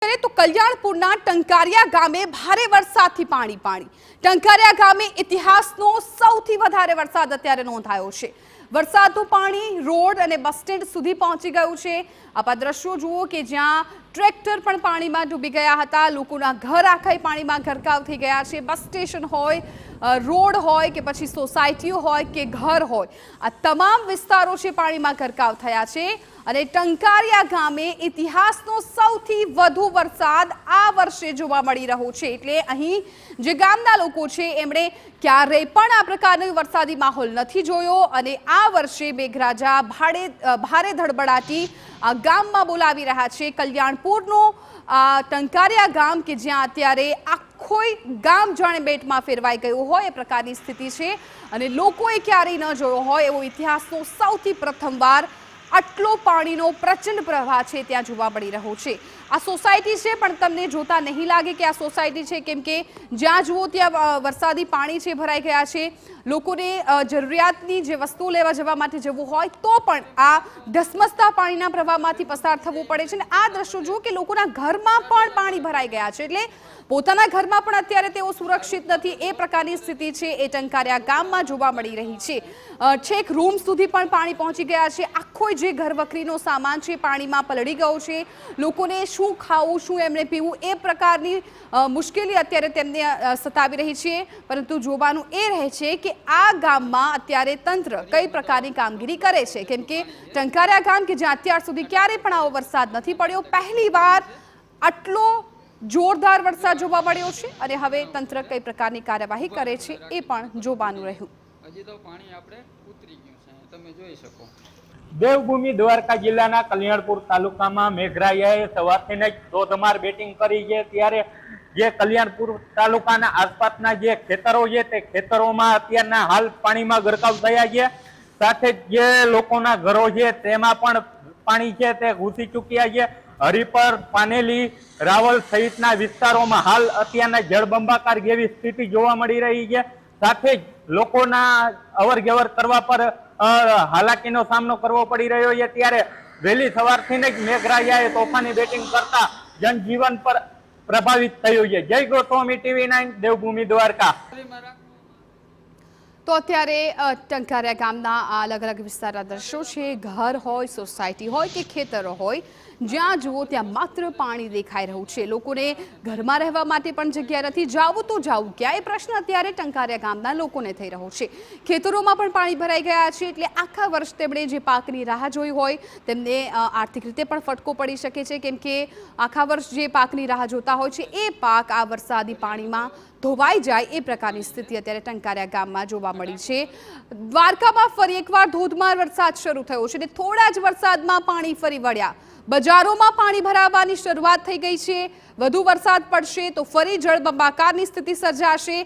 કરીએ તો કલ્યાણપુરના ટંકારિયા ગામે ભારે વરસાદથી પાણી. ટંકારિયા ગામે ઇતિહાસનો સૌથી વધારે વરસાદ અત્યારે નોંધાયો છે. વરસાદનું પાણી રોડ અને બસ સ્ટેન્ડ સુધી પહોંચી ગયું છે. આપ દ્રશ્યો જુઓ કે જ્યાં ટ્રેક્ટર પણ પાણીમાં ડૂબી ગયા હતા. લોકોના ઘર આખા પાણીમાં ગરકાવ થઈ ગયા છે. બસ સ્ટેશન હોય, રોડ હોય કે પછી સોસાયટીઓ હોય કે ઘર હોય, આ તમામ વિસ્તારો છે પાણીમાં ગરકાવ થયા છે. અને ટંકારિયા ગામે ઇતિહાસનો સૌથી વધુ વરસાદ આ વર્ષે જોવા મળી રહ્યો છે. એટલે અહીં જે ગામના લોકો છે એમણે ક્યારેય પણ આ પ્રકારનો વરસાદી માહોલ નથી જોયો અને આ વર્ષે મેઘરાજા ભારે ધડબડાટી આ ગામમાં બોલાવી રહ્યા છે. કલ્યાણપુરનો આ ટંકારિયા ગામ કે જ્યાં અત્યારે આખોય ગામ જાણે બેટમાં ફેરવાઈ ગયું હોય એ પ્રકારની સ્થિતિ છે અને લોકોએ ક્યારેય ન જોયો હોય એવો ઇતિહાસનો સૌથી પ્રથમવાર આટલો પાણીનો પ્રચંડ પ્રવાહ છે ત્યાં જોવા મળી રહ્યો છે. આ સોસાયટી છે પણ તમને જોતા નહીં લાગે કે આ સોસાયટી છે, કેમ કે જ્યાં જુઓ ત્યાં વરસાદી પાણી છે ભરાઈ ગયા છે. લોકોને જરૂરિયાતની જે વસ્તુઓ લેવા જવા માટે જવું હોય તો પણ આ ધસમસતા પાણીના પ્રવાહમાંથી પસાર થવું પડે છે. અને આ દ્રશ્યો જુઓ કે લોકોના ઘરમાં પણ પાણી ભરાઈ ગયા છે. એટલે પોતાના ઘરમાં પણ અત્યારે તેઓ સુરક્ષિત નથી એ પ્રકારની સ્થિતિ છે એ ટંકારિયા ગામમાં જોવા મળી રહી છે. છેક રૂમ સુધી પણ પાણી પહોંચી ગયા છે. આખો જે ઘરવખરીનો સામાન છે પાણીમાં પલળી ગયો છે. લોકોને શું ખાવું, શું એમને પીવું એ પ્રકારની મુશ્કેલી અત્યારે તેમને સતાવી રહી છે. પરંતુ જોવાનું એ રહે છે કે આ ગામમાં અત્યારે તંત્ર કઈ પ્રકારની કામગીરી કરે છે, કેમ કે ટંકારિયા ગામ કે જ્યાં અત્યાર સુધી ક્યારેય પણ આવો વરસાદ નથી પડ્યો, પહેલીવાર આટલો જોરદાર વરસાદ જોવા મળ્યો છે. અને હવે તંત્ર કઈ પ્રકારની કાર્યવાહી કરે છે એ પણ જોવાનું રહ્યું. હજી તો પાણી આપણે ઉતરી ગયું છે, તમે જોઈ શકો. દેવભૂમિ દ્વારકા જિલ્લાના કલ્યાણપુર તાલુકામાં મેઘરાજાએ સવારથી જ ધોધમાર બેટિંગ કરી છે. ત્યારે જે કલ્યાણપુર તાલુકાના આસપાસના જે ખેતરો છે તે ખેતરોમાં અત્યારના હાલ પાણીમાં ગરકાવ થયા છે. સાથે જ જે લોકોના ઘરો છે તેમાં પણ પાણી છે તે ઘૂસી ચૂક્યા છે. હરિપર, પાનેલી, રાવલ સહિતના વિસ્તારોમાં હાલ અત્યારના જળબંબાકાર જેવી સ્થિતિ જોવા મળી રહી છે. સાથે જ લોકોના અવર જવર કરવા પર હાલાકીનો સામનો કરવો પડી રહ્યો છે. ત્યારે વહેલી સવારથી જ મેઘરાજાએ તોફાની બેટિંગ કરતા જનજીવન પર પ્રભાવિત થયું છે. જય ગોસ્વામી, TV9, દેવભૂમિ દ્વારકા. તો અત્યારે ટંકારિયા ગામના અલગ અલગ વિસ્તારના દ્રશ્યો છે. ઘર હોય, સોસાયટી હોય કે ખેતરો હોય, જ્યાં જુઓ ત્યાં માત્ર પાણી દેખાઈ રહ્યું છે. લોકોને ઘરમાં રહેવા માટે પણ જગ્યા નથી. જાવું તો જાવું ક્યાં એ પ્રશ્ન અત્યારે ટંકારિયા ગામના લોકોને થઈ રહ્યો છે. ખેતરોમાં પણ પાણી ભરાઈ ગયા છે. એટલે આખા વર્ષ તેમણે જે પાકની રાહ જોઈ હોય તેમને આર્થિક રીતે પણ ફટકો પડી શકે છે, કેમ કે આખા વર્ષ જે પાકની રાહ જોતા હોય છે એ પાક આ વરસાદી પાણીમાં ધોવાઈ જાય એ પ્રકારની સ્થિતિ અત્યારે ટંકારિયા ગામમાં જોવા મળી છે. દ્વારકામાં ફરી એકવાર ધોધમાર વરસાદ શરૂ થયો છે અને થોડા જ વરસાદમાં પાણી ફરી વળ્યા. બજારોમાં પાણી ભરાવાની શરૂઆત થઈ ગઈ છે. વધુ વરસાદ પડશે તો ફરી જળબંબાકારની સ્થિતિ સર્જાશે.